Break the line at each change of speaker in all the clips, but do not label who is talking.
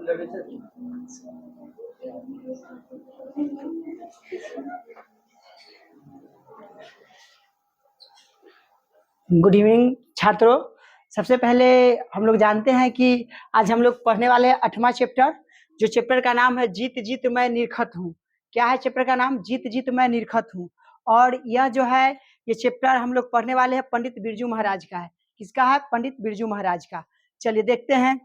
Good evening छात्रों। सबसे पहले हम लोग जानते हैं कि आज हम लोग पढ़ने वाले हैं 8वां चैप्टर, जो चैप्टर का नाम है जीत जीत मैं निरखत हूँ। क्या है चैप्टर का नाम? जीत जीत मैं निरखत हूँ। और यह जो है ये चैप्टर हम लोग पढ़ने वाले हैं पंडित बिरजू महाराज का है। किसका है? पंडित बिरजू महाराज का। चलिए देखते हैं।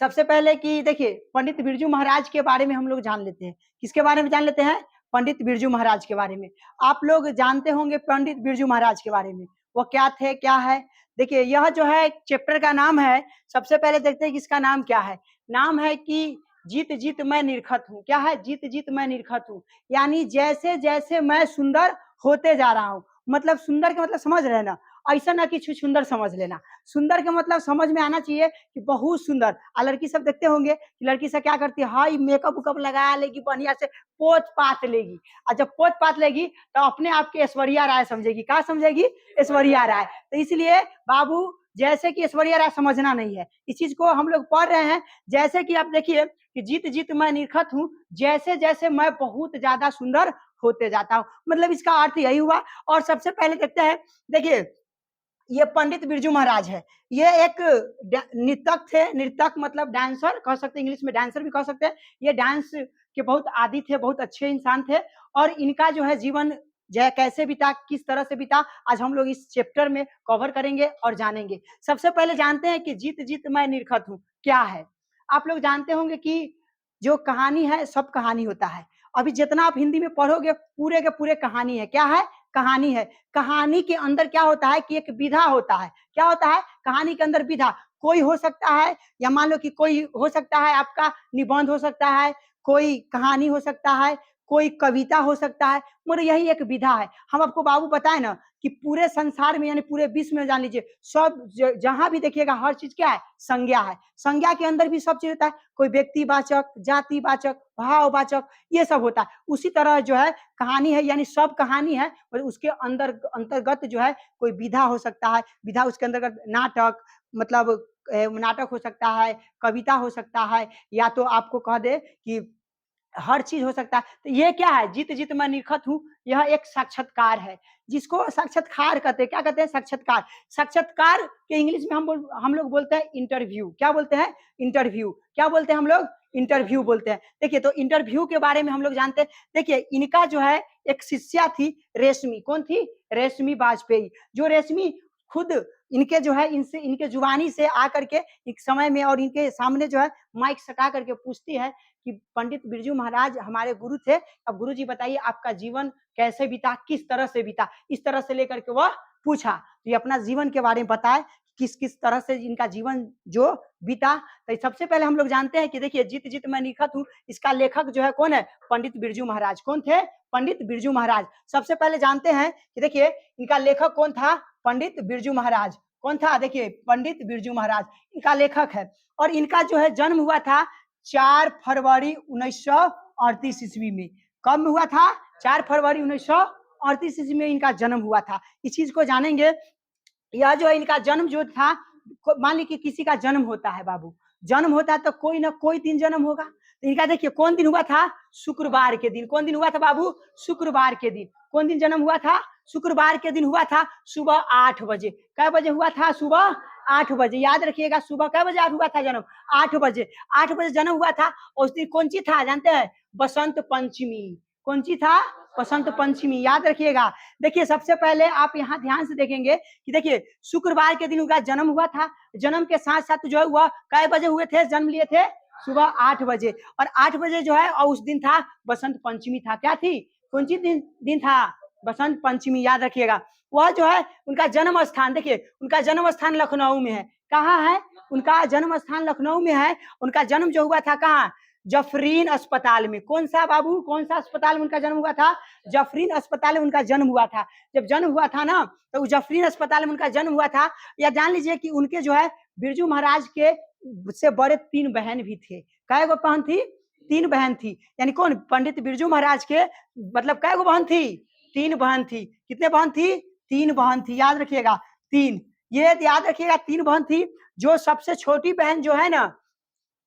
सबसे पहले कि देखिए पंडित बिरजू महाराज के बारे में हम लोग जान लेते हैं। किसके बारे में जान लेते हैं? पंडित बिरजू महाराज के बारे में। आप लोग जानते होंगे पंडित बिरजू महाराज के बारे में, वो क्या थे क्या है। देखिए यह जो है चैप्टर का नाम है। सबसे पहले देखते हैं कि इसका नाम क्या है। नाम है कि जीत जीत मैं निरखत हूँ। क्या है? जीत जीत मैं निरखत हूँ, यानी जैसे जैसे मैं सुंदर होते जा रहा हूँ। मतलब सुंदर का मतलब समझ रहे ना, ऐसा ना कि सुंदर समझ लेना। सुंदर का मतलब समझ में आना चाहिए कि बहुत सुंदर। लड़की सब देखते होंगे कि लड़की सब क्या करती है, हाई मेकअप उकअप लगा लेगी, बढ़िया से पोत पात लेगी। और जब पोत पात लेगी तो अपने आप की ऐश्वर्या राय समझेगी। क्या समझेगी? ऐश्वर्या राय। तो इसलिए बाबू जैसे कि ऐश्वर्या राय समझना नहीं है, इस चीज को हम लोग पढ़ रहे हैं। जैसे कि आप देखिए कि जीत जीत मैं निरखत हूँ, जैसे जैसे मैं बहुत ज्यादा सुंदर होते जाता हूँ। मतलब इसका अर्थ यही हुआ। और सबसे पहले देखते हैं, देखिए ये पंडित बिरजू महाराज है। ये एक नृतक थे। नृतक मतलब डांसर कह सकते हैं, इंग्लिश में डांसर भी कह सकते हैं। ये डांस के बहुत आदी थे, बहुत अच्छे इंसान थे। और इनका जो है जीवन जो है कैसे बीता, किस तरह से बीता, आज हम लोग इस चैप्टर में कवर करेंगे और जानेंगे। सबसे पहले जानते हैं कि जीत जीत मैं निरखत हूँ क्या है। आप लोग जानते होंगे कि जो कहानी है सब कहानी होता है। अभी जितना आप हिंदी में पढ़ोगे पूरे के पूरे कहानी है। क्या है? कहानी है। कहानी के अंदर क्या होता है कि एक विधा होता है। क्या होता है? कहानी के अंदर विधा। कोई हो सकता है, या मान लो कि कोई हो सकता है आपका निबंध हो सकता है, कोई कहानी हो सकता है, कोई कविता हो सकता है, मगर यही एक विधा है। हम आपको बाबू बताए ना कि पूरे संसार में यानी पूरे विश्व में जान लीजिए सब जहां भी देखिएगा हर चीज क्या है? संज्ञा है। संज्ञा के अंदर भी सब चीज होता है। कोई व्यक्तिवाचक, जातिवाचक, भाववाचक, ये सब होता है। उसी तरह जो है कहानी है, यानी सब कहानी है और उसके अंदर अंतर्गत जो है कोई विधा हो सकता है। विधा उसके अंतर्गत नाटक, मतलब नाटक हो सकता है, कविता हो सकता है, या तो आपको कह दे कि हर चीज हो सकता है। तो ये क्या है? जीत जीत मैं निरखत हूँ, यह एक साक्षात्कार है, जिसको साक्षात्कार कहते हैं। क्या कहते हैं? साक्षात्कार। साक्षात्कार के इंग्लिश में हम लोग बोलते हैं इंटरव्यू। क्या बोलते हैं? इंटरव्यू। क्या बोलते हैं हम लोग? इंटरव्यू बोलते हैं। देखिए तो इंटरव्यू के बारे में हम लोग जानते हैं। देखिए इनका जो है एक शिष्या थी रेशमी। कौन थी? रेशमी वाजपेयी। जो रेशमी खुद इनके जो है इनसे इनके जुबानी से आकर के एक समय में और इनके सामने जो है माइक सटा करके पूछती है कि पंडित बिरजू महाराज हमारे गुरु थे, अब गुरु जी बताइए आपका जीवन कैसे बीता, किस तरह से बीता। इस तरह से लेकर के वह पूछा। तो ये अपना जीवन के बारे में बताए, किस किस तरह से इनका जीवन जो बीता। तो सबसे पहले हम लोग जानते हैं कि देखिए जीत जीत मैं निरखत हूँ, इसका लेखक जो है कौन है? पंडित बिरजू महाराज। कौन थे? पंडित बिरजू महाराज। सबसे पहले जानते हैं कि देखिए इनका लेखक कौन था? पंडित बिरजू महाराज। कौन था? देखिए पंडित बिरजू महाराज इनका लेखक है। और इनका जो है जन्म हुआ था 4 फरवरी 1938 ईस्वी में। कब हुआ था? 4 फरवरी 1938 ईस्वी में इनका जन्म हुआ था। इस चीज को जानेंगे। यह जो है इनका जन्म जो था, मान ली कि किसी का जन्म होता है बाबू, जन्म होता है तो कोई ना कोई दिन जन्म होगा। तो इनका देखिए कौन दिन हुआ था? शुक्रवार के दिन। कौन दिन हुआ था बाबू? शुक्रवार के दिन। कौन दिन जन्म हुआ था? शुक्रवार के दिन हुआ था, सुबह 8 बजे। कै बजे हुआ था? सुबह 8 बजे। याद रखिएगा सुबह कै बजे हुआ था जन्म? 8 बजे। 8 बजे जन्म हुआ था। और उस दिन कौन सी था जानते हैं? बसंत पंचमी। कौन सी था? बसंत पंचमी। याद रखिएगा। देखिए सबसे पहले आप यहाँ ध्यान से देखेंगे कि देखिए शुक्रवार के दिन उनका जन्म हुआ था। जन्म के साथ साथ जो हुआ कै बजे हुए थे? जन्म लिए थे सुबह 8 बजे। और 8 बजे जो है और उस दिन था बसंत पंचमी था। क्या थी? कौन सी दिन था? बसंत पंचमी। याद रखिएगा। वह जो है उनका जन्म स्थान, देखिए उनका जन्म स्थान लखनऊ में है। कहाँ है? उनका जन्म स्थान लखनऊ में है। उनका जन्म जो हुआ था कहाँ? जफरीन अस्पताल में। कौन सा बाबू? कौन सा अस्पताल में उनका जन्म हुआ था? जफरीन अस्पताल में उनका जन्म हुआ था। जब जन्म हुआ था ना तो जफरीन अस्पताल में उनका जन्म हुआ था। या जान लीजिए कि उनके जो है बिरजू महाराज के से बड़े 3 बहन भी थे। कै गो बहन थी? 3 बहन थी। यानी कौन? पंडित बिरजू महाराज के मतलब कै गो बहन थी? 3 बहन थी। कितने बहन थी? 3 बहन थी। याद रखिएगा 3। ये याद रखिएगा 3 बहन थी। जो सबसे छोटी बहन जो है ना,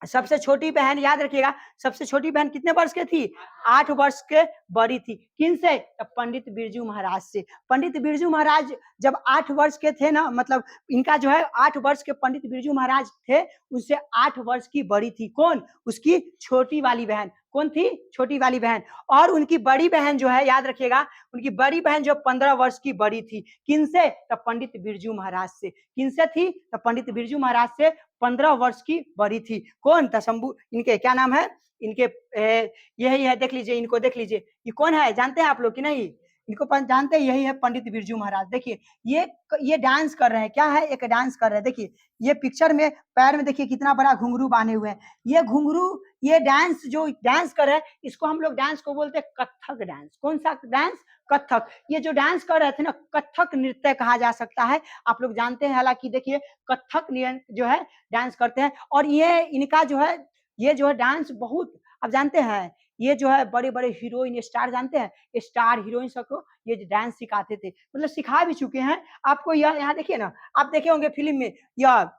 सबसे छोटी बहन याद रखिएगा, सबसे छोटी बहन कितने वर्ष की थी? 8 वर्ष के बड़ी थी। किनसे? तब पंडित बिरजू महाराज से। पंडित बिरजू महाराज जब 8 वर्ष के थे ना, मतलब इनका जो है 8 वर्ष के पंडित बिरजू महाराज थे, उससे 8 वर्ष की बड़ी थी। कौन? उसकी छोटी वाली बहन। कौन थी? छोटी वाली बहन। और उनकी बड़ी बहन जो है याद रखिएगा, उनकी बड़ी बहन जो 15 वर्ष की बड़ी थी। किनसे? तब पंडित बिरजू महाराज से। किनसे थी? तब पंडित बिरजू महाराज से 15 वर्ष की बड़ी थी। कौन? तशंभु, इनके क्या नाम है? इनके यही है, देख लीजिए, इनको देख लीजिए। ये कौन है जानते हैं आप लोग कि नहीं? इनको जानते हैं, यही है पंडित बिरजू महाराज। देखिए ये डांस कर रहे हैं। क्या है? एक डांस कर रहे हैं। देखिए ये पिक्चर में पैर में देखिए कितना बड़ा घुंघरू बांधे हुए हैं। ये घुंघरू, ये डांस जो डांस कर रहे हैं, इसको हम लोग डांस को बोलते हैं कथक डांस। कौन सा डांस? कथक। ये जो डांस कर रहे थे ना, कथक नृत्य कहा जा सकता है। आप लोग जानते हैं, हालांकि देखिए कथक जो है डांस करते हैं। और ये इनका जो है, ये जो है डांस बहुत, आप जानते हैं, ये जो है बड़े बड़े हीरोइन स्टार, जानते हैं, स्टार हीरोइन सबको ये डांस सिखाते थे, मतलब सिखा भी चुके हैं। आपको यह यहाँ देखिए ना, आप देखे होंगे फिल्म में, यह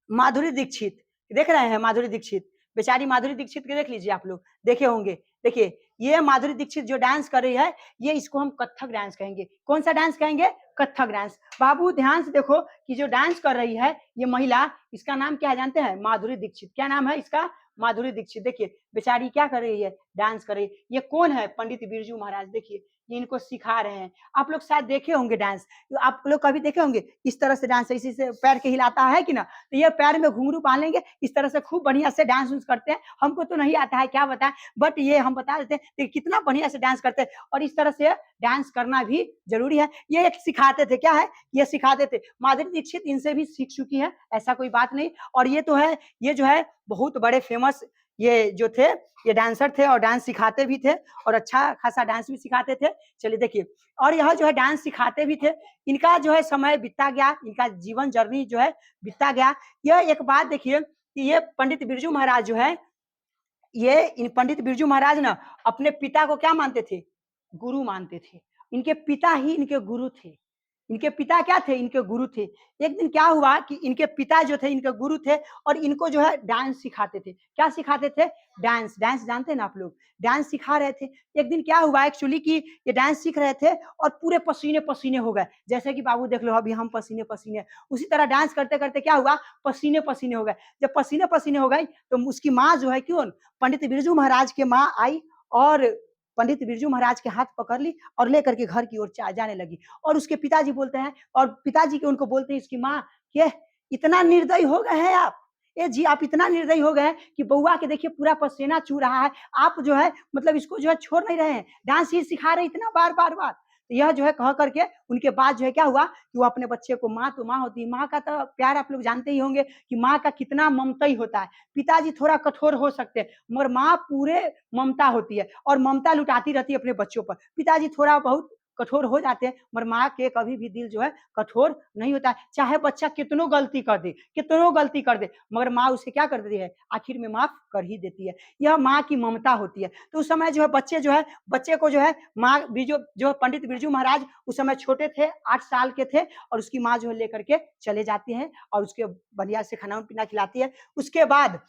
माधुरी दीक्षित, देख रहे हैं माधुरी दीक्षित, बेचारी माधुरी दीक्षित के देख लीजिए, आप लोग देखे होंगे। देखिए ये माधुरी दीक्षित जो डांस कर रही है, ये इसको हम कथक डांस कहेंगे। कौन सा डांस कहेंगे? कथक डांस। बाबू ध्यान से देखो कि जो डांस कर रही है ये महिला, इसका नाम क्या है जानते हैं? माधुरी दीक्षित। क्या नाम है इसका? माधुरी दीक्षित। देखिए बेचारी क्या कर रही है? डांस कर रही है। ये कौन है? पंडित बिरजू महाराज। देखिए ये इनको सिखा रहे हैं। आप लोग शायद देखे होंगे डांस, आप लोग कभी देखे होंगे इस तरह से डांस, इसी से पैर के हिलाता है कि ना, तो ये पैर में घुंघरू बांध लेंगे, इस तरह से खूब बढ़िया से डांस उन्स करते हैं। हमको तो नहीं आता है, क्या बताएं, बट ये हम बता देते हैं कि कितना बढ़िया से डांस करते हैं। और इस तरह से डांस करना भी जरूरी है। ये एक सिखाते थे। क्या है? ये सिखाते थे। माधुरी दीक्षित इनसे भी सीख चुकी है, ऐसा कोई बात नहीं। और ये तो है, ये जो है बहुत बड़े फेमस ये जो थे, ये डांसर थे और डांस सिखाते भी थे, और अच्छा खासा डांस भी सिखाते थे। चलिए देखिए, और यह जो है डांस सिखाते भी थे। इनका जो है समय बीतता गया, इनका जीवन जर्नी जो है बीतता गया। यह एक बात देखिए कि ये पंडित बिरजू महाराज जो है, ये इन पंडित बिरजू महाराज ना अपने पिता को क्या मानते थे? गुरु मानते थे। इनके पिता ही इनके गुरु थे। इनके पिता क्या थे? इनके गुरु थे। एक दिन क्या हुआ कि इनके पिता जो थे इनके गुरु थे, और इनको जो है डांस सिखाते थे। क्या सिखाते थे? डांस। डांस जानते हैं ना आप लोग? डांस सिखा रहे थे। एक दिन क्या हुआ एक्चुअली कि ये डांस सीख रहे थे और पूरे पसीने पसीने हो गए। जैसे कि बाबू देख लो अभी हम पसीने पसीने, उसी तरह डांस करते करते क्या हुआ? पसीने पसीने हो गए। जब पसीने पसीने हो गई तो उसकी माँ जो है, क्यों, पंडित बिरजू महाराज की माँ आई और पंडित बिरजू महाराज के हाथ पकड़ ली और लेकर के घर की ओर जाने लगी। और उसके पिताजी बोलते हैं, और पिताजी के उनको बोलते हैं इसकी माँ, ये इतना निर्दयी हो गए हैं आप, ए जी आप इतना निर्दयी हो गए हैं कि बउआ के देखिए पूरा पसीना चू रहा है, आप जो है मतलब इसको जो है छोड़ नहीं रहे हैं, डांस ही सिखा रहे इतना बार बार बार। तो यह जो है कह करके उनके बाद जो है क्या हुआ कि वो अपने बच्चे को, माँ तो माँ होती है, माँ का तो प्यार आप लोग जानते ही होंगे कि माँ का कितना ममता ही होता है। पिताजी थोड़ा कठोर हो सकते हैं मगर माँ पूरे ममता होती है और ममता लुटाती रहती है अपने बच्चों पर। पिताजी थोड़ा बहुत कठोर हो जाते हैं मगर माँ के कभी भी दिल जो है कठोर नहीं होता है। चाहे बच्चा कितनो गलती कर दे, कितनो गलती कर दे, मगर माँ उसे क्या कर देती है? आखिर में माफ कर ही देती है। यह माँ की ममता होती है। तो उस समय जो है बच्चे जो है, बच्चे को जो है माँ बिरजू जो पंडित बिरजू महाराज उस समय छोटे थे, 8 साल के थे, और उसकी माँ जो है लेकर के चले जाती है और उसके बढ़िया से खाना पीना खिलाती है। उसके बाद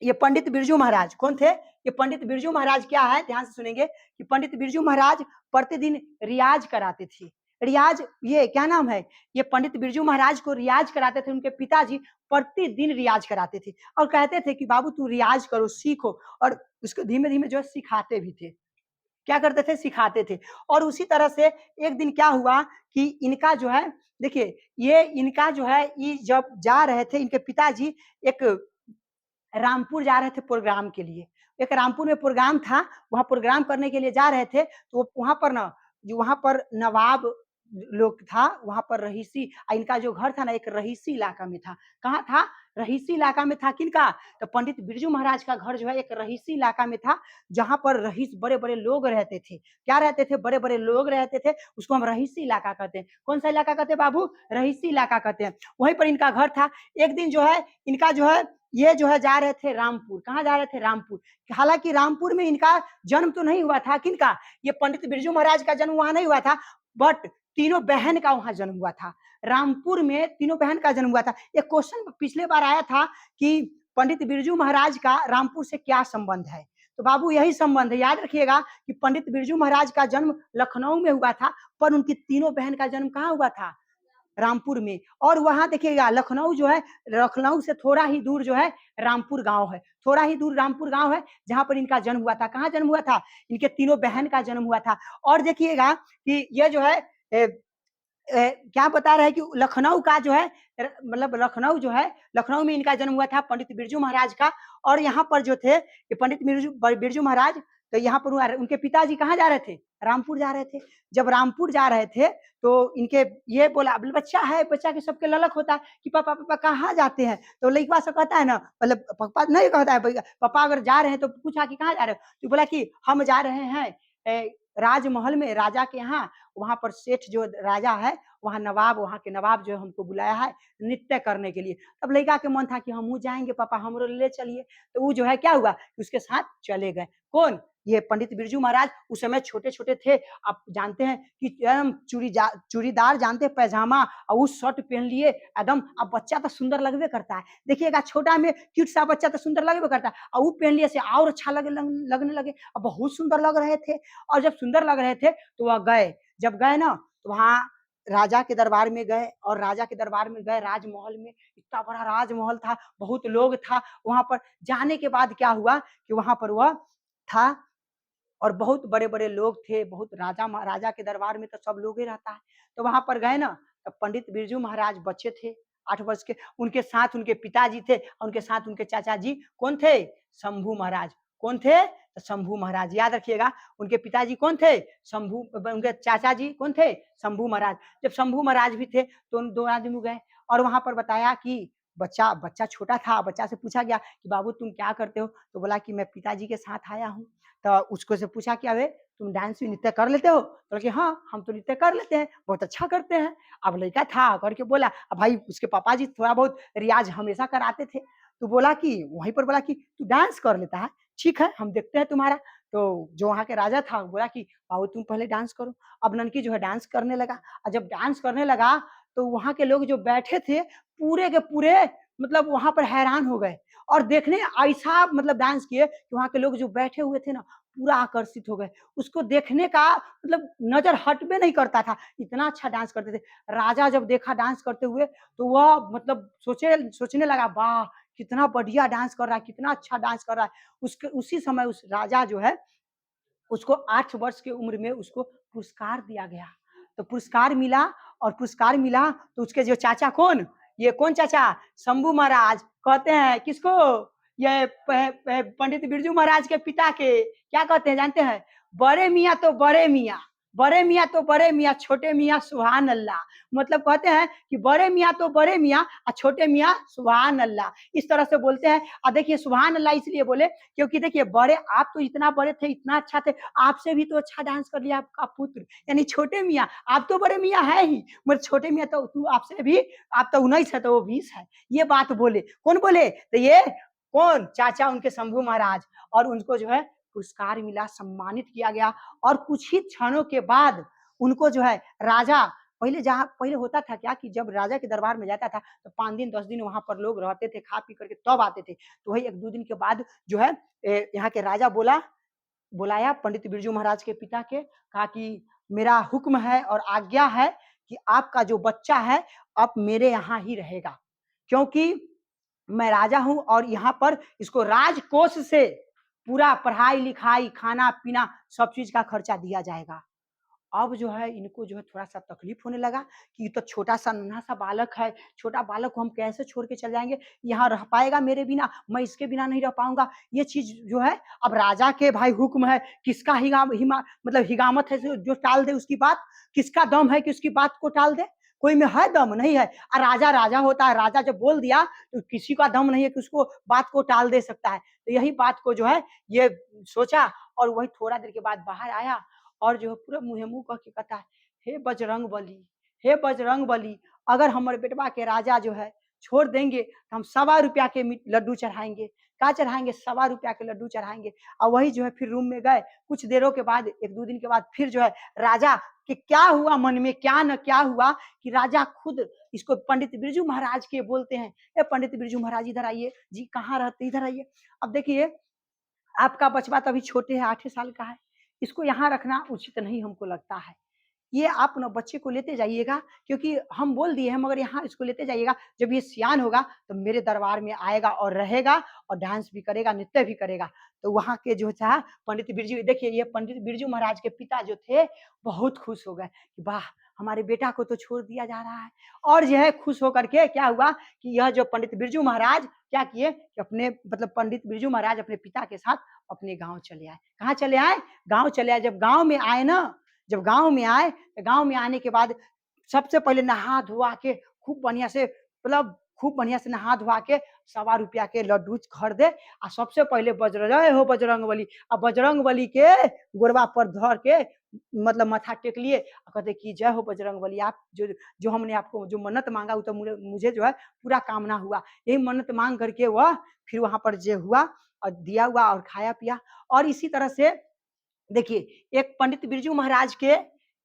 ये पंडित बिरजू महाराज कौन थे? ये पंडित बिरजू महाराज क्या है, ध्यान से सुनेंगे कि पंडित बिरजू महाराज प्रतिदिन रियाज कराते थे। रियाज, ये क्या नाम है? ये पंडित बिरजू महाराज को रियाज कराते थे। उनके पिताजी प्रतिदिन रियाज कराते थे और कहते थे कि बाबू तू रियाज करो, सीखो, और उसको धीमे धीमे जो है सिखाते भी थे। क्या करते थे? सिखाते थे। और उसी तरह से एक दिन क्या हुआ कि इनका जो है, देखिए ये इनका जो है, ये जब जा रहे थे इनके पिताजी एक रामपुर जा रहे थे प्रोग्राम के लिए। एक रामपुर में प्रोग्राम था, वहाँ प्रोग्राम करने के लिए जा रहे थे, तो वहाँ पर ना, जो वहाँ पर नवाब लोग था, वहाँ पर रहीसी, इनका जो घर था ना एक रहीसी इलाका में था। कहाँ था? रहीसी इलाका में था। किनका? तो पंडित बिरजू महाराज का घर जो है एक रहीसी इलाका में था, जहाँ पर रहीस बड़े-बड़े लोग रहते थे। क्या रहते थे? बड़े-बड़े लोग रहते थे, उसको हम रहीसी इलाका कहते हैं। कौन सा इलाका कहते हैं बाबू? रहीसी इलाका कहते हैं। वहीं पर इनका घर था। एक दिन जो है इनका जो है, ये जो है जा रहे थे रामपुर। कहाँ जा रहे थे? रामपुर। हालांकि रामपुर में इनका जन्म तो नहीं हुआ था। किनका? ये पंडित बिरजू महाराज का जन्म वहां नहीं हुआ था, बट तीनों बहन का वहां जन्म हुआ था। रामपुर में तीनों बहन का जन्म हुआ था। एक क्वेश्चन पिछले बार आया था कि पंडित बिरजू महाराज का रामपुर से क्या संबंध है? तो बाबू यही संबंध है, याद रखिएगा कि पंडित बिरजू महाराज का जन्म लखनऊ में हुआ था, पर उनकी तीनों बहन का जन्म कहाँ हुआ था? रामपुर में। और वहां देखिएगा लखनऊ जो है, लखनऊ से थोड़ा ही दूर जो है रामपुर गांव है, थोड़ा ही दूर रामपुर गांव है, जहां पर इनका जन्म हुआ था। कहाँ जन्म हुआ था? इनके तीनों बहन का जन्म हुआ था। और देखिएगा कि ये जो है क्या बता रहे हैं कि लखनऊ का जो है, मतलब लखनऊ जो है, लखनऊ में इनका जन्म हुआ था पंडित बिरजू महाराज का। और यहाँ पर जो थे ये पंडित बिरजू बिरजू महाराज, तो यहाँ पर उनके पिताजी कहाँ जा रहे थे? रामपुर जा रहे थे। जब रामपुर जा रहे थे तो इनके ये बोला, बच्चा है, बच्चा के सबके ललक होता है कि पापा पापा कहाँ जाते हैं? तो लड़का से कहता है ना, मतलब पापा नहीं कहता है, पापा अगर जा रहे हैं तो पूछा कि कहाँ जा रहे हो? तो बोला कि हम जा रहे हैं राजमहल में, राजा के यहाँ, वहां पर सेठ जो राजा है, वहां नवाब, वहां के नवाब जो हमको बुलाया है नृत्य करने के लिए। तब लड़का के मन था कि हम जाएंगे पापा, हमरो ले चलिए। तो वो जो है क्या हुआ कि उसके साथ चले गए। कौन? ये पंडित बिरजू महाराज। उस समय छोटे छोटे थे, आप जानते हैं कि एकदम चूड़ीदार जानते हैं पैजामा, और उस शर्ट पहन लिए एकदम। अब बच्चा तो सुंदर लगबे करता है, देखिएगा छोटा में क्यूट सा बच्चा तो सुंदर लगबे करता है, और वो पहन लिए से और अच्छा लगने लगे, अब बहुत सुंदर लग रहे थे। और जब सुंदर लग रहे थे तो वह गए, जब गए ना तो वहाँ राजा के दरबार में गए, और राजा के दरबार में गए, राजमहल में, इतना बड़ा राजमहल था, बहुत लोग था वहां पर। जाने के बाद क्या हुआ कि वहां पर वह था और बहुत बड़े बड़े लोग थे, बहुत राजा के दरबार में तो सब लोग ही रहता है। तो वहां पर गए ना, तो पंडित बिरजू महाराज बच्चे थे 8 वर्ष के, उनके साथ उनके पिताजी थे, और उनके साथ उनके चाचा जी कौन थे? शंभू महाराज। कौन थे? तो शंभू महाराज, याद रखिएगा। उनके पिताजी कौन थे? शंभू। उनके चाचा जी कौन थे? शंभू महाराज। जब शंभू महाराज भी थे तो उन दो आदमी गए, और वहां पर बताया कि बच्चा बच्चा छोटा था, बच्चा से पूछा गया कि बाबू तुम क्या करते हो? तो बोला कि मैं पिताजी के साथ आया हूँ। तो उसको से पूछा कि अरे तुम डांस भी नृत्य कर लेते हो? तो कि हाँ हम तो नृत्य कर लेते हैं, बहुत अच्छा करते हैं। अब लड़का था करके बोला, अब भाई उसके पापा जी थोड़ा बहुत रियाज हमेशा कराते थे। तो बोला कि वहीं पर बोला कि तू डांस कर लेता है, ठीक है हम देखते हैं तुम्हारा। तो जो वहाँ के राजा था बोला कि बाबू तुम पहले डांस करो। अब ननकी जो है डांस करने लगा, और जब डांस करने लगा तो वहाँ के लोग जो बैठे थे पूरे के पूरे मतलब वहां पर हैरान हो गए, और देखने ऐसा मतलब डांस किए कि वहां के लोग जो बैठे हुए थे ना पूरा आकर्षित हो गए। उसको देखने का मतलब नजर हटबे नहीं करता था, इतना अच्छा डांस करते थे। राजा जब देखा डांस करते हुए तो वह मतलब सोचने लगा, वाह कितना बढ़िया डांस कर रहा है, कितना अच्छा डांस कर रहा है। उसके उसी समय उस राजा जो है उसको 8 वर्ष की उम्र में उसको पुरस्कार दिया गया। तो पुरस्कार मिला, और पुरस्कार मिला तो उसके जो चाचा कौन? ये कौन चाचा? शंभू महाराज। कहते हैं किसको? ये पंडित बिरजू महाराज के पिता के क्या कहते हैं जानते हैं? बड़े मियाँ तो बड़े मियाँ, बड़े मियाँ तो बड़े मियाँ, छोटे मियाँ सुभान अल्लाह। मतलब कहते हैं कि बड़े मियाँ तो बड़े मियाँ और छोटे मियाँ सुभान अल्लाह, इस तरह से बोलते हैं। और देखिए सुभान अल्लाह इसलिए बोले क्योंकि देखिए बड़े, आप तो इतना बड़े थे, इतना अच्छा थे, आपसे भी तो अच्छा डांस कर लिया आपका पुत्र, यानी छोटे मियाँ। आप तो बड़े मियाँ है ही, मगर छोटे मियाँ तो तू आपसे भी, आप तो 19 है तो वो 20 है। ये बात बोले, कौन बोले? तो ये कौन? चाचा उनके शंभू महाराज। और उनको जो है पुरस्कार मिला, सम्मानित किया गया। और कुछ ही क्षणों के बाद उनको जो है राजा, पहले होता था क्या कि जब राजा के दरबार में जाता था तो 5 दिन 10 दिन वहां पर लोग रहते थे, खा पी करके तब आते थे। तो वही 1-2 दिन के बाद जो है यहाँ के राजा बुलाया पंडित बिरजू महाराज के पिता के, कहा कि मेरा हुक्म है और आज्ञा है कि आपका जो बच्चा है अब मेरे यहाँ ही रहेगा, क्योंकि मैं राजा हूं और यहाँ पर इसको राजकोष से पूरा पढ़ाई लिखाई खाना पीना सब चीज का खर्चा दिया जाएगा। अब जो है इनको जो है थोड़ा-सा तकलीफ होने लगा कि ये तो छोटा-सा नन्हा-सा बालक है, छोटा बालक को हम कैसे छोड़ के चले जाएँगे? यहाँ रह पाएगा मेरे बिना? मैं इसके बिना नहीं रह पाऊँगा। ये चीज़ जो है अब राजा के भाई हुक्म है, किसका मतलब हिगामत है जो टाल दे उसकी बात? किसका दम है कि उसकी बात को टाल दे? कोई में है दम? नहीं है। राजा राजा होता है, राजा जब बोल दिया तो किसी का दम नहीं है कि उसको बात को टाल दे सकता है। तो यही बात को जो है ये सोचा, और वही थोड़ा देर के बाद बाहर आया, और जो है पूरा मुँहे मुँह कह के कहता है, हे बजरंग बली, हे बजरंग बली, अगर हमारे बेटवा के राजा जो है छोड़ देंगे तो हम ₹1.25 के लड्डू चढ़ाएंगे। क्या चढ़ाएंगे, 1.25 के लड्डू चढ़ाएंगे। और वही जो है फिर रूम में गए, कुछ देरों के बाद, 1-2 दिन के बाद फिर जो है राजा कि क्या हुआ मन में, क्या न क्या हुआ कि राजा खुद इसको पंडित बिरजू महाराज के बोलते हैं, ए पंडित बिरजू महाराज इधर आइए जी, कहाँ रहते, इधर आइए। अब देखिए आपका बचवा तो अभी छोटे है, 8 साल का है, इसको यहाँ रखना उचित नहीं हमको लगता है। ये आप ना बच्चे को लेते जाइएगा, क्योंकि हम बोल दिए हैं, मगर यहाँ इसको लेते जाइएगा, जब ये सियान होगा तो मेरे दरबार में आएगा और रहेगा और डांस भी करेगा, नृत्य भी करेगा। तो वहाँ के जो था पंडित बिरजू, देखिए ये पंडित बिरजू महाराज के पिता जो थे बहुत खुश हो गए कि वाह, हमारे बेटा को तो छोड़ दिया जा रहा है। और जो है खुश होकर के क्या हुआ कि यह जो पंडित बिरजू महाराज क्या किए कि अपने मतलब पंडित बिरजू महाराज अपने पिता के साथ अपने गाँव चले आए। कहाँ चले आए? गाँव चले आए। जब गाँव में आए ना, जब गाँव में आए, तो गाँव में आने के बाद सबसे पहले नहा धुआ के खूब बढ़िया से, मतलब खूब बढ़िया से नहा धुआ के 1.25 के लड्डू खरीदे और सबसे पहले जय हो बजरंगबली, अब बजरंगबली के गोरवा पर धर के मतलब माथा टेक लिए और कहते कि जय हो बजरंगबली, आप जो जो हमने आपको जो मन्नत मांगा वो तो मुझे जो है पूरा कामना हुआ। यही मन्नत मांग करके वह फिर वहां पर जो हुआ और दिया हुआ और खाया पिया। और इसी तरह से देखिए एक पंडित बिरजू महाराज के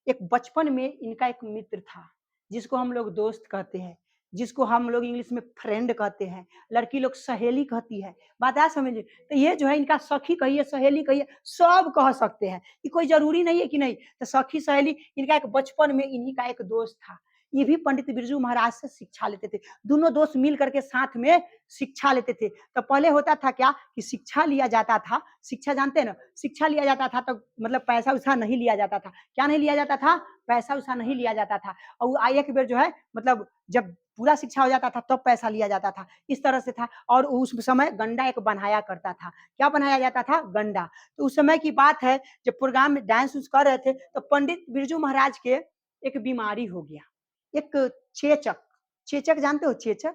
एक बचपन में इनका एक मित्र था, जिसको हम लोग दोस्त कहते हैं, जिसको हम लोग इंग्लिश में फ्रेंड कहते हैं, लड़की लोग सहेली कहती है। बात आ समझिए, तो ये जो है इनका सखी कहिए, सहेली कहिए, सब कह सकते हैं, ये कोई जरूरी नहीं है कि नहीं। तो सखी सहेली इनका एक बचपन में इन्हीं का एक दोस्त था, ये भी पंडित बिरजू महाराज से शिक्षा लेते थे। दोनों दोस्त मिल करके साथ में शिक्षा लेते थे। तो पहले होता था क्या कि शिक्षा लिया जाता था, शिक्षा जानते हैं ना, शिक्षा लिया जाता था तो मतलब पैसा उसा नहीं लिया जाता था। क्या नहीं लिया जाता था? पैसा उसा नहीं लिया जाता था। और एक बेर जो है मतलब जब पूरा शिक्षा हो जाता था तब पैसा लिया जाता था, इस तरह से था। और उस समय गंडा एक बनाया करता था। क्या बनाया जाता था? गंडा। तो उस समय की बात है, जब प्रोग्राम में डांस उस कर रहे थे तो पंडित बिरजू महाराज के एक बीमारी हो गया, एक चेचक। चेचक जानते हो? चेचक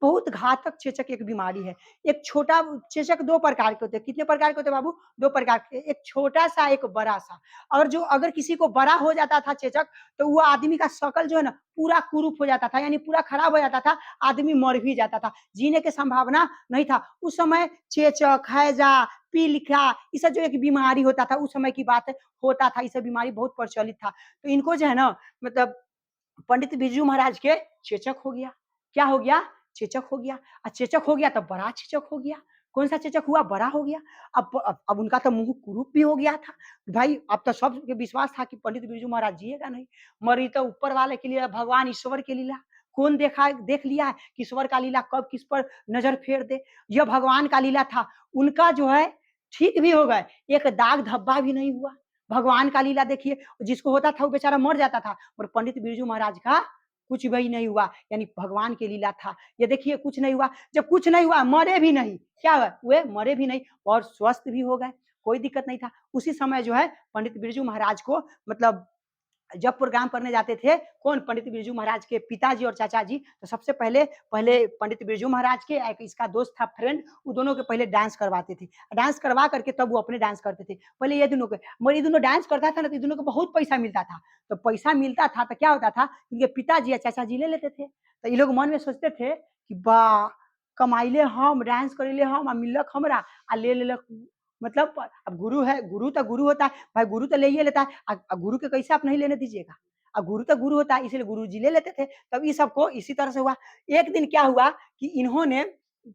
बहुत घातक चेचक एक बीमारी है। एक छोटा चेचक 2 प्रकार के होते हैं। कितने प्रकार के होते हैं बाबू? 2 प्रकार के, एक छोटा सा, एक बड़ा सा। और जो अगर किसी को बड़ा हो जाता था चेचक, तो वो आदमी का शकल जो है ना पूरा कुरूप हो जाता था, यानी पूरा खराब हो जाता था, आदमी मर भी जाता था, जीने की संभावना नहीं था। उस समय चेचक, हैजा, पीलिखा, ये सब जो एक बीमारी होता था, उस समय की बात है, होता था, ये सब बीमारी बहुत प्रचलित था। तो इनको जो है ना मतलब पंडित बिरजू महाराज के चेचक हो गया। क्या हो गया? चेचक हो गया। चेचक हो गया तो बड़ा चेचक हो गया। कौन सा चेचक हुआ? बड़ा हो गया। अब उनका तो मुंह कुरूप भी हो गया था। भाई अब तो सबके विश्वास था कि पंडित बिरजू महाराज जिएगा नहीं, मरी तो ऊपर वाले की लीला, भगवान ईश्वर की लीला। कौन देख लिया है कि ईश्वर का लीला कब किस पर नजर फेर दे। यह भगवान का लीला था। उनका जो है ठीक भी हो गए, एक दाग धब्बा भी नहीं हुआ। भगवान का लीला देखिए, जिसको होता था वो बेचारा मर जाता था, और पंडित बिरजू महाराज का कुछ भी नहीं हुआ, यानी भगवान की लीला था। ये देखिए कुछ नहीं हुआ। जब कुछ नहीं हुआ, मरे भी नहीं, क्या हुआ? वे मरे भी नहीं और स्वस्थ भी हो गए, कोई दिक्कत नहीं था। उसी समय जो है पंडित बिरजू महाराज को मतलब जब प्रोग्राम करने जाते थे, कौन? पंडित बिरजू महाराज के पिताजी और चाचा जी। तो सबसे पहले पहले पंडित बिरजू महाराज के एक इसका दोस्त था फ्रेंड, वो दोनों के पहले डांस करवाते थे। डांस करवा करके तब वो अपने डांस करते थे। पहले ये दोनों के, मगर ये दोनों डांस करता था ना तो ये दोनों को बहुत पैसा मिलता था। तो पैसा मिलता था तो क्या होता था, इनके पिताजी या चाचा जी ले लेते थे। तो ये लोग मन में सोचते थे कि वाह, कमाइले हम, डांस करेले हम, आ मिलक हमरा, आ ले लेलक। मतलब अब गुरु है, गुरु तो गुरु होता है भाई, गुरु तो ले ही लेता है। गुरु के कैसे आप नहीं लेने दीजिएगा? गुरु तो गुरु होता है, इसलिए गुरु जी ले लेते थे। तब इस सबको इसी तरह से हुआ। एक दिन क्या हुआ कि इन्होंने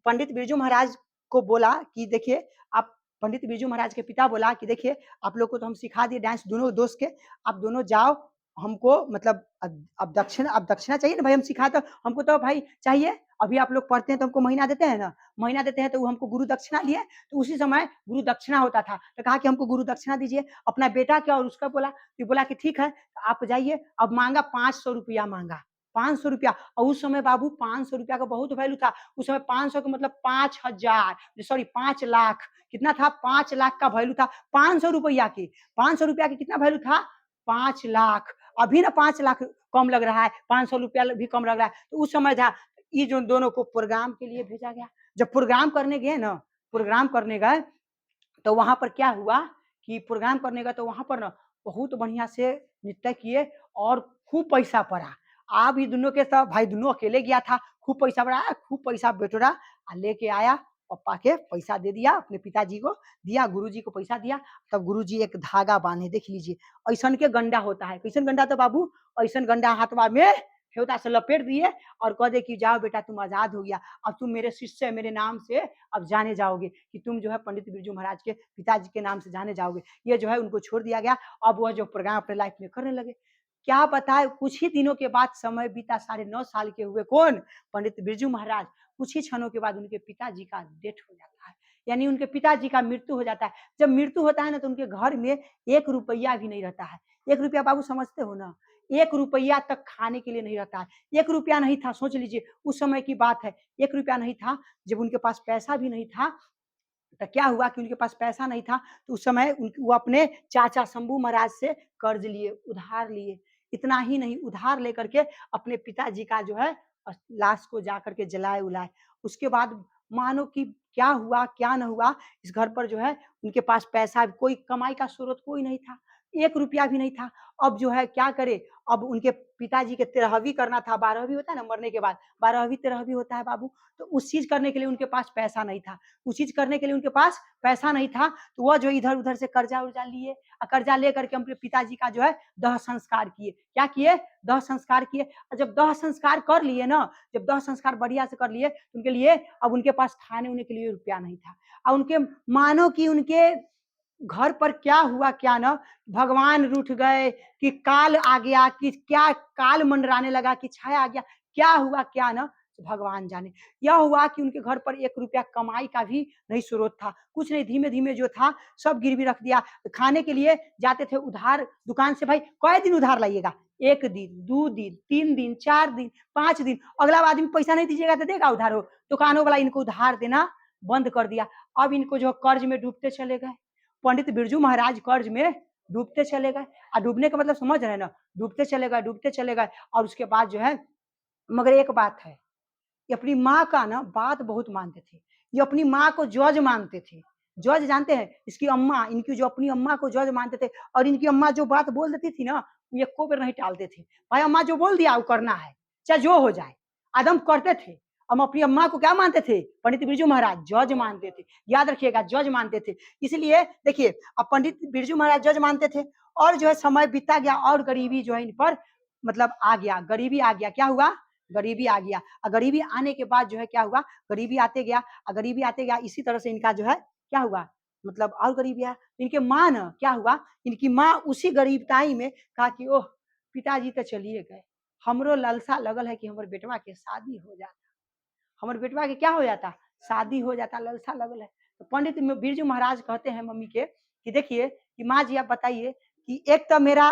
पंडित बिरजू महाराज को बोला कि देखिए आप, पंडित बिरजू महाराज के पिता बोला कि देखिए आप लोग को तो हम सिखा दिए डांस दोनों दोस्त के, आप दोनों जाओ, हमको मतलब अब दक्षिणा चाहिए ना भाई, हम सिखा तो हमको तो भाई चाहिए। अभी आप लोग पढ़ते हैं तो हमको महीना देते हैं ना, महीना देते हैं तो वो हमको गुरु दक्षिणा लिए। तो उसी समय गुरु दक्षिणा होता था, तो कहा कि हमको गुरु दक्षिणा दीजिए। अपना बेटा क्या और उसका बोला, तो बोला कि ठीक है आप जाइए। अब मांगा 500 रुपया मांगा, 500 रुपया। और उस समय बाबू 500 रुपया का बहुत वैल्यू था। उस समय 500 का मतलब 5,000, सॉरी 5 लाख, कितना था? 5 लाख का वैल्यू था 500 रुपया की। 500 रुपया की कितना वैल्यू था? 5 लाख। अभी ना 5 लाख कम लग रहा है, 500 रुपया भी कम लग रहा है। तो उस समय था, ये जो दोनों को प्रोग्राम के लिए भेजा गया। जब प्रोग्राम करने गए ना, प्रोग्राम करने गए तो वहां पर क्या हुआ कि प्रोग्राम करने गए तो वहां पर ना बहुत बढ़िया से नृत्य किए और खूब पैसा पड़ा। आप ये दोनों के साथ भाई, दोनों अकेले गया था, खूब पैसा पड़ा, खूब पैसा बेटोरा लेके आया। पप्पा के पैसा दे दिया, अपने पिताजी को दिया, गुरुजी को पैसा दिया, तब गुरुजी एक धागा बांधे, देख लीजिए ऐसन के गंडा होता है, कैसन गंडा था बाबू, ऐसन गंडा हाथवा में फेवता से लपेट दिए और कह दे कि जाओ बेटा तुम आजाद हो गया, अब तुम मेरे शिष्य मेरे नाम से अब जाने जाओगे, कि तुम जो है पंडित बिरजू महाराज के पिताजी के नाम से जाने जाओगे। ये जो है उनको छोड़ दिया गया। अब वह जो प्रोग्राम अपने लाइफ में करने लगे। क्या बताए, कुछ ही दिनों के बाद समय बीता, 9.5 साल के हुए कौन, पंडित बिरजू महाराज। कुछ ही क्षणों के बाद उनके पिताजी का डेथ हो जाता है, यानी उनके पिताजी का मृत्यु हो जाता है। जब मृत्यु होता है ना तो उनके घर में 1 रुपया भी नहीं रहता है। 1 रुपया बाबू समझते हो ना, 1 रुपया तक खाने के लिए नहीं रहता है। 1 रुपया नहीं था, सोच लीजिए उस समय की बात है, 1 रुपया नहीं था। जब उनके पास पैसा भी नहीं था तो क्या हुआ कि उनके पास पैसा नहीं था, तो उस समय वो अपने चाचा शंभू महाराज से कर्ज लिए, उधार लिए। इतना ही नहीं, उधार लेकर के अपने पिताजी का जो है लाश को जाकर के जलाए उलाए। उसके बाद मानो कि क्या हुआ क्या न हुआ, इस घर पर जो है उनके पास पैसा, कोई कमाई का स्रोत कोई नहीं था, 1 रुपया भी नहीं था। अब जो है क्या करे, अब उनके पिताजी के 13वीं करना था, 12वीं होता है ना मरने के बाद, 12वीं 13वीं होता है बाबू। तो उस चीज करने के लिए उनके पास पैसा नहीं था, उस चीज करने के लिए उनके पास पैसा नहीं था। तो वह जो इधर उधर से कर्जा उर्जा लिए, कर्जा लेकर के अपने पिताजी का जो है दाह संस्कार किए। क्या किए, दाह संस्कार किए। और जब दाह संस्कार कर लिए ना, जब दाह संस्कार बढ़िया से कर लिए, उनके लिए अब उनके पास खाने उन्हें के लिए रुपया नहीं था। और उनके मानो कि उनके घर पर क्या हुआ क्या न, भगवान रूठ गए कि काल आ गया, कि क्या काल मंडराने लगा, कि छाया आ गया, क्या हुआ क्या न, भगवान जाने। यह हुआ कि उनके घर पर 1 रुपया कमाई का भी नहीं स्रोत था, कुछ नहीं। धीमे धीमे जो था सब गिरवी रख दिया। खाने के लिए जाते थे उधार दुकान से, भाई कई दिन उधार लाइएगा, 1 दिन 2 दिन 3 दिन 4 दिन 5 दिन, अगला आदमी पैसा नहीं दीजिएगा तो देगा उधार हो। दुकानों वाला इनको उधार देना बंद कर दिया। अब इनको जो कर्ज में डूबते चले गए, पंडित बिरजू महाराज कर्ज में डूबते चले गए। और डूबने का मतलब समझ रहे हैं ना, डूबते चले गए, डूबते चले गए। और उसके बाद जो है, मगर एक बात है, ये अपनी माँ का ना बात बहुत मानते थे। ये अपनी माँ को जज मानते थे। जज जानते हैं, इसकी अम्मा, इनकी जो अपनी अम्मा को जज मानते थे। और इनकी अम्मा जो बात बोल देती थी ना, ये को बेर नहीं टालते थे। भाई अम्मा जो बोल दिया वो करना है, चाहे जो हो जाए, आदम करते थे। हम अपनी अम्मा को क्या मानते थे, पंडित बिरजू महाराज जज मानते थे। याद रखिएगा, जज मानते थे। इसलिए देखिए, अब पंडित बिरजू महाराज जज मानते थे। और जो है समय बीता गया और गरीबी जो है इन पर मतलब आ गया, गरीबी आ गया। क्या हुआ, गरीबी आ गया। और गरीबी आने के बाद जो है क्या हुआ, गरीबी आते गया, और गरीबी आते गया। इसी तरह से इनका जो है क्या हुआ, मतलब और गरीबी आया। इनके माँ न क्या हुआ, इनकी माँ उसी गरीबताई में कहा कि ओह पिताजी तो चलिए गए, हमरो लालसा लगल है कि हमारे बेटवा के शादी हो जाता, हमारे बेटवा के क्या हो जाता, शादी हो जाता, लालसा लगल है। तो पंडित बिरजू महाराज कहते हैं मम्मी के कि देखिए कि माँ जी आप बताइए कि एक तो मेरा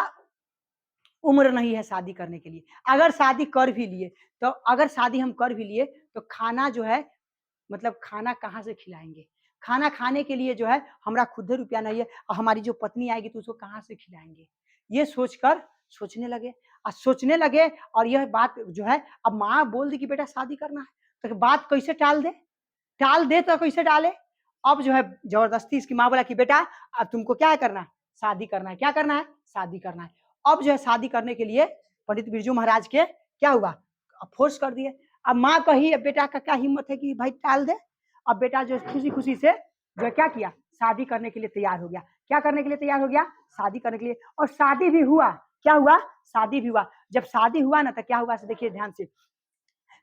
उम्र नहीं है शादी करने के लिए, अगर शादी कर भी लिए तो अगर शादी हम कर भी लिए तो खाना जो है, मतलब खाना कहाँ से खिलाएंगे, खाना खाने के लिए जो है हमारा खुद रुपया नहीं है, और हमारी जो पत्नी आएगी तो उसको कहाँ से खिलाएंगे। ये सोचकर सोचने लगे और सोचने लगे। और यह बात जो है, अब माँ बोल दी कि बेटा शादी करना है, तो बात कैसे टाल दे, टाल दे तो कैसे डाले। अब जो है जबरदस्ती इसकी माँ बोला कि बेटा अब तुमको क्या है करना, शादी करना है, क्या करना है, शादी करना है। अब जो है शादी करने के लिए पंडित बिरजू महाराज के क्या हुआ, फोर्स कर दिए। अब माँ कही, अब बेटा का क्या हिम्मत है कि भाई टाल दे। अब बेटा जो खुशी खुशी से जो है क्या किया, शादी करने के लिए तैयार हो गया। क्या करने के लिए तैयार हो गया, शादी करने के लिए। और शादी भी हुआ, क्या हुआ, शादी भी हुआ। जब शादी हुआ ना तो क्या हुआ, देखिए ध्यान से,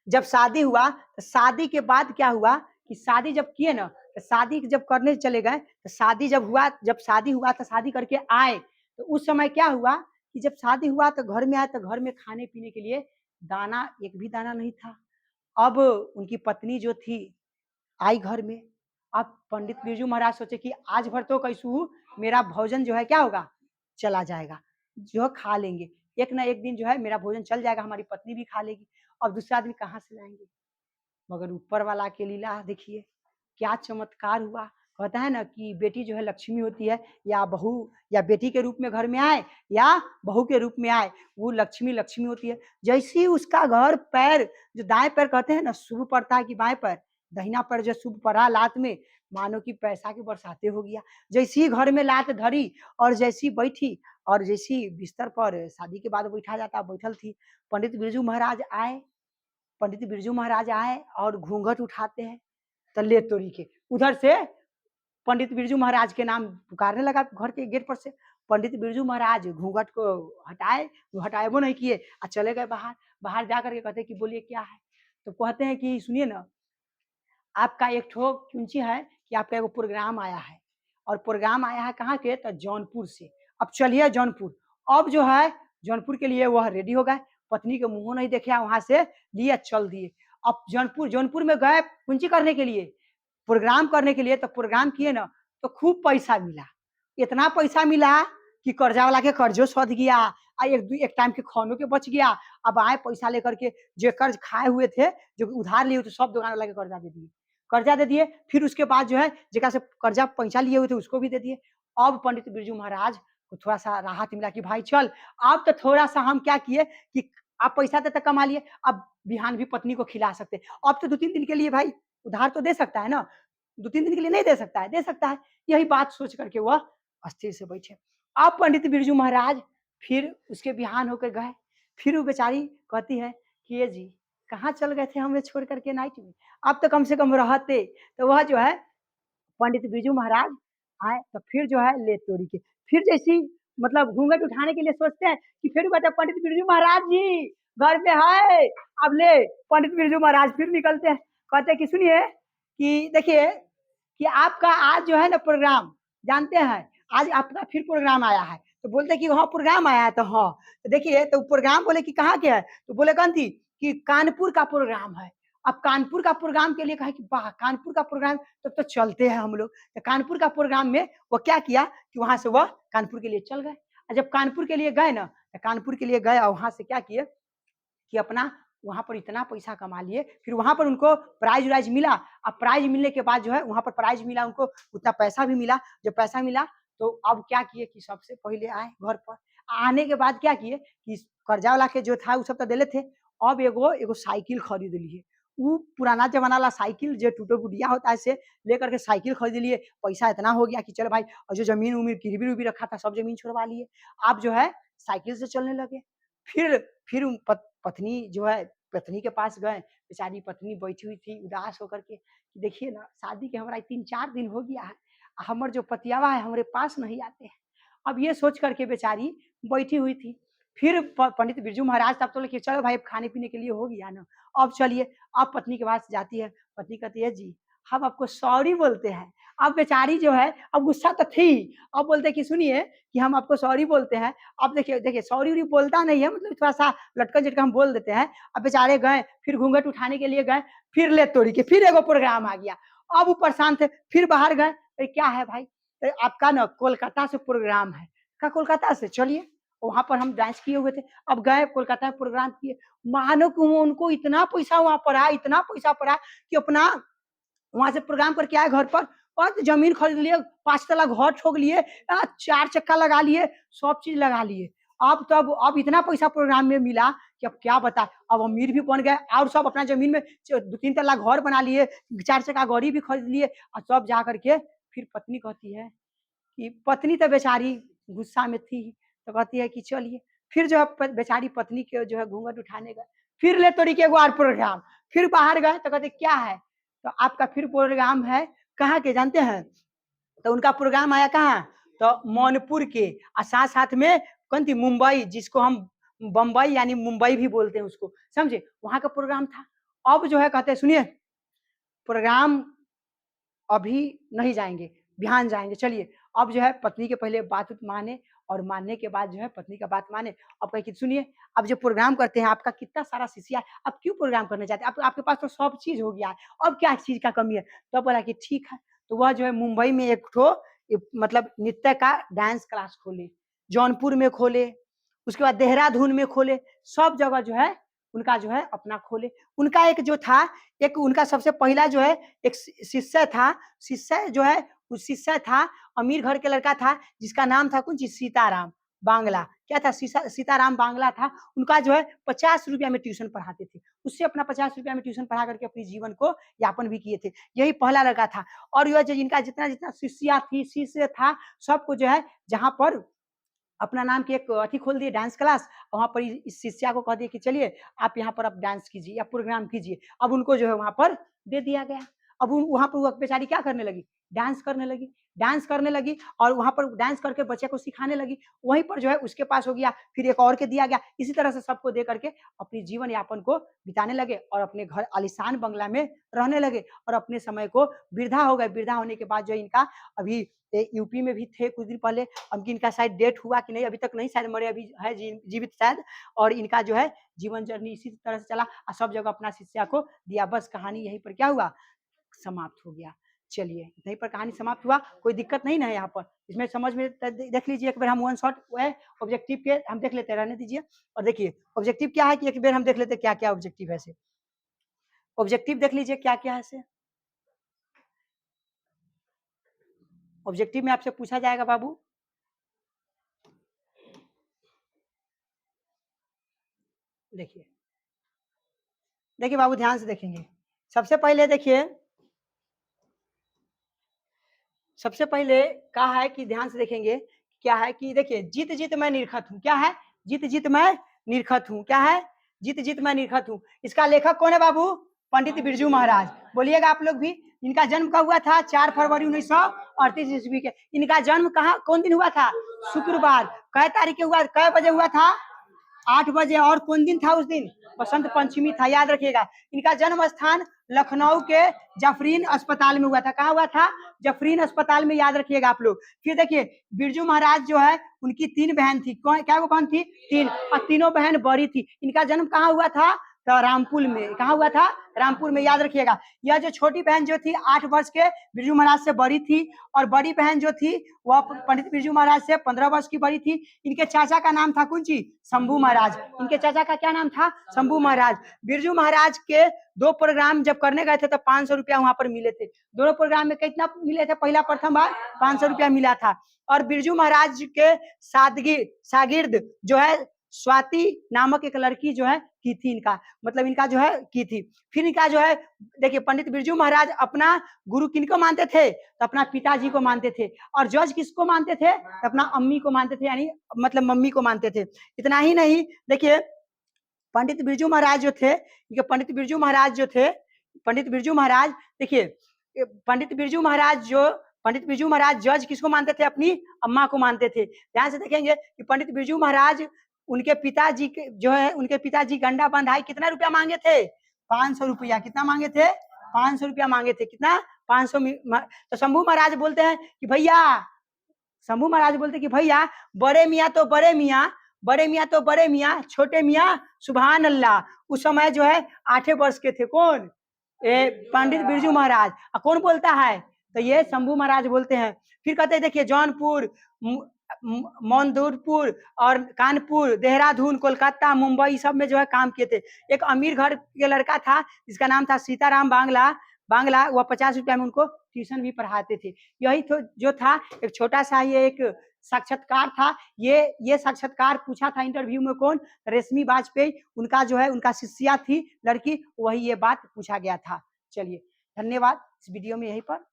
जब शादी हुआ तो शादी के बाद क्या हुआ कि शादी जब किए ना, तो शादी जब करने चले गए, तो शादी जब हुआ, जब शादी हुआ तो शादी करके आए, तो उस समय क्या हुआ कि जब शादी हुआ तो घर में आए, तो घर में खाने पीने के लिए दाना, एक भी दाना नहीं था। अब उनकी पत्नी जो थी आई घर में। अब पंडित बिरजू महाराज सोचे कि आज भर तो कैसू मेरा भोजन जो है क्या होगा, चला जाएगा, जो खा लेंगे, एक ना एक दिन जो है मेरा भोजन चल जाएगा, हमारी पत्नी भी खा लेगी, और दूसरा आदमी कहाँ से लाएंगे। मगर ऊपर वाला के लीला देखिए क्या चमत्कार हुआ। कहता है ना कि बेटी जो है लक्ष्मी होती है, या बहू या बेटी के रूप में घर में आए या बहू के रूप में आए, वो लक्ष्मी लक्ष्मी होती है। जैसे ही उसका घर पैर, जो दाएं पैर कहते हैं ना शुभ पड़ता है कि बाएं पैर, दहिना पैर जो शुभ पड़ा लात में, मानो कि पैसा की बरसाते हो गया। जैसी ही घर में लात धरी और जैसी बैठी, और जैसी बिस्तर पर शादी के बाद बैठा जाता बैठल थी, पंडित बिरजू महाराज आए। पंडित बिरजू महाराज आए और घूंघट उठाते हैं, तो ले तोरी के उधर से पंडित बिरजू महाराज के नाम पुकारने लगा घर के गेट पर से। पंडित बिरजू महाराज घूंघट को हटाए, वो हटाए वो नहीं किए और चले गए बाहर। बाहर जा करके कहते कि बोलिए क्या है? तो कहते हैं कि सुनिए ना, आपका एक ठो कुंची है कि आपका एगो प्रोग्राम आया है, और प्रोग्राम आया है कहाँ के? तो जौनपुर से। अब चलिए जौनपुर। अब जो है जौनपुर के लिए वह रेडी हो गए, पत्नी के मुंह नहीं देखे, वहां से लिए चल दिए। अब जौनपुर जौनपुर में गए कुंची करने के लिए, प्रोग्राम करने के लिए। तो प्रोग्राम किए ना तो खूब पैसा मिला, इतना पैसा मिला कि कर्जा वाला के कर्जो सध गया, एक टाइम के खानों के बच गया। अब आए पैसा लेकर के, जो कर्ज खाए हुए थे, जो उधार लिए हुए थे, सब दुकान वाला के कर्जा दे दिए, कर्जा दे दिए। फिर उसके बाद जो है जेका से कर्जा पैसा लिए हुए थे उसको भी दे दिए। अब पंडित बिरजू महाराज को थोड़ा सा राहत मिला कि भाई चल, अब तो थोड़ा सा हम क्या किए कि आप पैसा तो कमा लिए, अब बिहान भी पत्नी को खिला सकते। अब तो 2-3 दिन के लिए भाई उधार तो दे सकता है ना, 2-3 दिन के लिए नहीं दे सकता है, दे सकता है। यही बात सोच करके वह अस्थिर से बैठे। अब पंडित बिरजू महाराज फिर उसके बिहान होकर गए। फिर वो बेचारी कहती है कि ये जी कहाँ चल गए थे हमें छोड़ करके नाइट में, अब तो कम से कम रहते। तो वह जो है पंडित बिरजू महाराज आए तो फिर जो है ले तोड़ी के, फिर जैसी मतलब घूंघट उठाने के लिए सोचते हैं कि फिर कहते हैं पंडित बिरजू महाराज जी घर पे है। अब ले पंडित बिरजू महाराज फिर निकलते हैं, कहते हैं कि सुनिए कि देखिए कि आपका आज जो है ना प्रोग्राम, जानते हैं आज आपका फिर प्रोग्राम आया है। तो बोलते कि हाँ प्रोग्राम आया है, तो हाँ तो देखिए, तो प्रोग्राम बोले कि कहाँ के है? तो बोले कौन थी कि कानपुर का प्रोग्राम है। अब कानपुर का प्रोग्राम के लिए कहा कि वाह कानपुर का प्रोग्राम, तब तो चलते हैं हम लोग। तो कानपुर का प्रोग्राम में वो क्या किया कि वहां से वह कानपुर के लिए चल गए। और जब कानपुर के लिए गए ना, तो कानपुर के लिए गए और वहां से क्या किए कि अपना वहां पर इतना पैसा कमा लिए। फिर वहां पर उनको प्राइज व्राइज मिला। अब प्राइज मिलने के बाद जो है वहां पर प्राइज मिला उनको, उतना पैसा भी मिला। जब पैसा मिला तो अब क्या किए कि सबसे पहले आए घर पर। आने के बाद क्या किए कि कर्जा वाला के जो था वो सब तो दिले थे, अब एगो एगो साइकिल खरीद लिए। वो पुराना जमाना वाला साइकिल जो टूटो गुडिया होता है से लेकर के साइकिल खरीद लिए। पैसा इतना हो गया कि चलो भाई, और जो जमीन उमीन गिरवी उर्वी रखा था सब जमीन छुड़वा लिए। आप जो है साइकिल से चलने लगे। फिर फिर पत्नी जो है पत्नी के पास गए। बेचारी पत्नी बैठी हुई थी उदास होकर के कि देखिए ना, शादी के हमारा 3-4 दिन हो गया है, हमर जो पतियावा है हमारे पास नहीं आते हैं। अब ये सोच करके बेचारी बैठी हुई थी। फिर पंडित बिरजू महाराज तब तो लेके चलो भाई, अब खाने पीने के लिए हो गया ना, अब चलिए। अब पत्नी के पास जाती है, पत्नी कहती है जी हम आपको सॉरी बोलते हैं। अब बेचारी जो है अब गुस्सा तो थी, अब बोलते कि सुनिए कि हम आपको सॉरी बोलते हैं। अब देखिए देखिए सॉरी उरी बोलता नहीं है, मतलब थोड़ा सा लटकन झटकन हम बोल देते हैं। अब बेचारे गए, फिर घूंघट उठाने के लिए गए, फिर ले तोड़ी के फिर एगो प्रोग्राम आ गया। अब वो परेशान थे, फिर बाहर गए। अरे क्या है भाई? तो आपका ना कोलकाता से प्रोग्राम है। का कोलकाता से? चलिए वहां पर हम डांस किए हुए थे। अब गए कोलकाता में प्रोग्राम किए, मानो कि उनको इतना पैसा वहां पड़ा, इतना पैसा पड़ा कि अपना वहां से प्रोग्राम करके आए घर पर, और जमीन खरीद लिए, 5 तला घर ठोक लिए, 4 चक्का लगा लिए, सब चीज लगा लिए। अब इतना पैसा प्रोग्राम में मिला कि अब क्या बताए। अब अमीर भी बन गए और सब अपना जमीन में 2-3 तला घर बना लिए, 4 चक्का गाड़ी भी खरीद लिए। और सब जा करके फिर पत्नी कहती है कि पत्नी तो बेचारी गुस्सा में थी, तो कहती है कि चलिए। फिर जो है बेचारी पत्नी के जो है घूंघट उठाने गए, फिर ले तोड़ी के एगो और प्रोग्राम। फिर बाहर गए तो कहते क्या है? तो आपका फिर प्रोग्राम है कहाँ के जानते हैं? तो उनका प्रोग्राम आया कहाँ? तो मौनपुर के, और साथ साथ में कौन थी? मुंबई, जिसको हम बम्बई यानी मुंबई भी बोलते हैं उसको, समझे? वहां का प्रोग्राम था। अब जो है कहते हैं सुनिए, प्रोग्राम अभी नहीं जाएंगे, बिहान जाएंगे, चलिए। अब जो है पत्नी के पहले बात माने, और मानने के बाद जो है पत्नी का बात माने। अब कहे कि सुनिए, अब जो प्रोग्राम करते हैं आपका कितना सारा शिष्या है, आप क्यों प्रोग्राम करना चाहते हैं? आपके पास तो सब चीज हो गया है, अब क्या चीज का कमी है? तो बोला कि ठीक है। तो वह जो है मुंबई में एक ठो मतलब नृत्य का डांस क्लास खोले, जौनपुर में खोले, उसके बाद देहरादून में खोले, सब जगह जो है उनका जो है अपना खोले। उनका एक जो था, एक उनका सबसे पहला जो है एक शिष्य था। शिष्य जो है उस शिष्य था, अमीर घर के लड़का था, जिसका नाम था कुछ सीताराम बांग्ला। क्या था? सीताराम बांग्ला था। उनका जो है 50 रुपया में ट्यूशन पढ़ाते थे, उससे अपना 50 रुपया में ट्यूशन पढ़ा करके अपने जीवन को यापन भी किए थे। यही पहला लड़का था। और यह जो इनका जितना जितना शिष्या थी, शिष्य था, सबको जो है जहां पर अपना नाम की एक अथी खोल दिए डांस क्लास, वहां पर इस शिष्या को कह दिए कि चलिए आप यहाँ पर अब डांस कीजिए या प्रोग्राम कीजिए। अब उनको जो है वहां पर दे दिया गया। अब वहां पर वो बेचारी क्या करने लगी, डांस करने लगी, डांस करने लगी और वहां पर डांस करके बच्चे को सिखाने लगी। वहीं पर जो है उसके पास हो गया, फिर एक और के दिया गया, इसी तरह से सबको दे करके अपनी जीवन यापन को बिताने लगे और अपने घर आलिशान बंगला में रहने लगे और अपने समय को वृद्धा हो गए। वृद्धा होने के बाद जो इनका अभी यूपी में भी थे कुछ दिन पहले, अब इनका शायद डेट हुआ कि नहीं अभी तक नहीं, शायद मरे, अभी है जीवित शायद। और इनका जो है जीवन जर्नी इसी तरह से चला और सब जगह अपना शिष्या को दिया। बस कहानी यहीं पर क्या हुआ, समाप्त हो गया। चलिए यहीं पर कहानी समाप्त हुआ, कोई दिक्कत नहीं ना है यहाँ पर, इसमें समझ में देख लीजिए एक बार हम वन शॉट है ऑब्जेक्टिव के हम देख लेते हैं, रहने दीजिए। और देखिए ऑब्जेक्टिव क्या है कि एक बार हम देख लेते हैं क्या क्या ऑब्जेक्टिव है से। ऑब्जेक्टिव देख लीजिए क्या क्या है से। ऑब्जेक्टिव में आपसे पूछा जाएगा बाबू, देखिए देखिए बाबू ध्यान से देखेंगे। सबसे पहले देखिए, सबसे पहले कहा है कि ध्यान से देखेंगे क्या है कि देखिए जीत जीत मैं निरखत हूं, क्या है, जीत जीत मैं निरखत हूं, क्या है, जीत जीत मैं निरखत हूं। इसका लेखक कौन है बाबू, पंडित बिरजू महाराज। बोलिएगा आप लोग भी। इनका जन्म कब हुआ था, 4 फरवरी 1938 ईस्वी के। इनका जन्म कहाँ कौन दिन हुआ था, शुक्रवार। कै तारीख के हुआ, कै बजे हुआ था, 8 बजे। और कौन दिन था उस दिन, बसंत पंचमी था, याद रखिएगा। इनका जन्म स्थान लखनऊ के जफरीन अस्पताल में हुआ था। कहाँ हुआ था, जफरीन अस्पताल में, याद रखिएगा आप लोग। फिर देखिए बिरजू महाराज जो है उनकी 3 बहन थी, कौन क्या वो कौन थी, 3, और तीनों बहन बड़ी थी। इनका जन्म कहाँ हुआ था, तो रामपुर में। कहाँ हुआ था, रामपुर में, याद रखिएगा। यह जो छोटी बहन जो थी 8 वर्ष के बिरजू महाराज से बड़ी थी, और बड़ी बहन जो थी वह पंडित बिरजू महाराज से 15 वर्ष की बड़ी थी। इनके चाचा का नाम था कौन ची, शंभू महाराज। इनके चाचा का क्या नाम था, शंभू महाराज। बिरजू महाराज के 2 प्रोग्राम जब करने गए थे तो 500 रुपया वहां पर मिले थे। दोनों प्रोग्राम में कितना मिले थे, पहला प्रथम बार 500 रुपया मिला था। और बिरजू महाराज के शागिर्द जो है स्वाति नामक एक लड़की जो है की थी, इनका मतलब इनका जो है की थी। फिर इनका जो है देखिए पंडित बिरजू महाराज अपना गुरु किनको मानते थे, तो अपना पिताजी को मानते थे। और जज किसको मानते थे, तो अपना अम्मी को मानते थे, यानी मतलब मम्मी को मानते थे। इतना ही नहीं, देखिए पंडित बिरजू महाराज जो थे, पंडित बिरजू महाराज जो थे, पंडित बिरजू महाराज देखिए, पंडित बिरजू महाराज जज किसको मानते थे, अपनी अम्मा को मानते थे। ध्यान से देखेंगे कि पंडित बिरजू महाराज उनके पिताजी के जो है, उनके पिताजी गंडा बंधाई कितना रुपया मांगे थे, 500 रुपया। कितना मांगे थे, 500 रुपया मांगे थे। कितना, 500। तो शंभू महाराज बोलते हैं कि भैया, शंभू महाराज बोलते कि भैया बड़े मियाँ तो बड़े मियाँ, बड़े मियाँ तो बड़े मियाँ, छोटे मियाँ सुभान अल्लाह। उस समय जो है 8 वर्ष के थे, कौन, पंडित बिरजू महाराज। कौन बोलता है, तो ये शंभू महाराज बोलते हैं। फिर कहते हैं देखिए जौनपुर, मौनदुरपुर और कानपुर, देहरादून, कोलकाता, मुंबई सब में जो है काम किए थे। एक अमीर घर के लड़का था जिसका नाम था सीताराम बांग्ला, वह 50 रुपया में उनको ट्यूशन भी पढ़ाते थे। यही तो जो था एक छोटा सा ये एक साक्षात्कार था। ये साक्षात्कार पूछा था इंटरव्यू में कौन, रेशमी वाजपेयी, उनका जो है उनका शिष्या थी लड़की, वही ये बात पूछा गया था। चलिए धन्यवाद, इस वीडियो में यहीं पर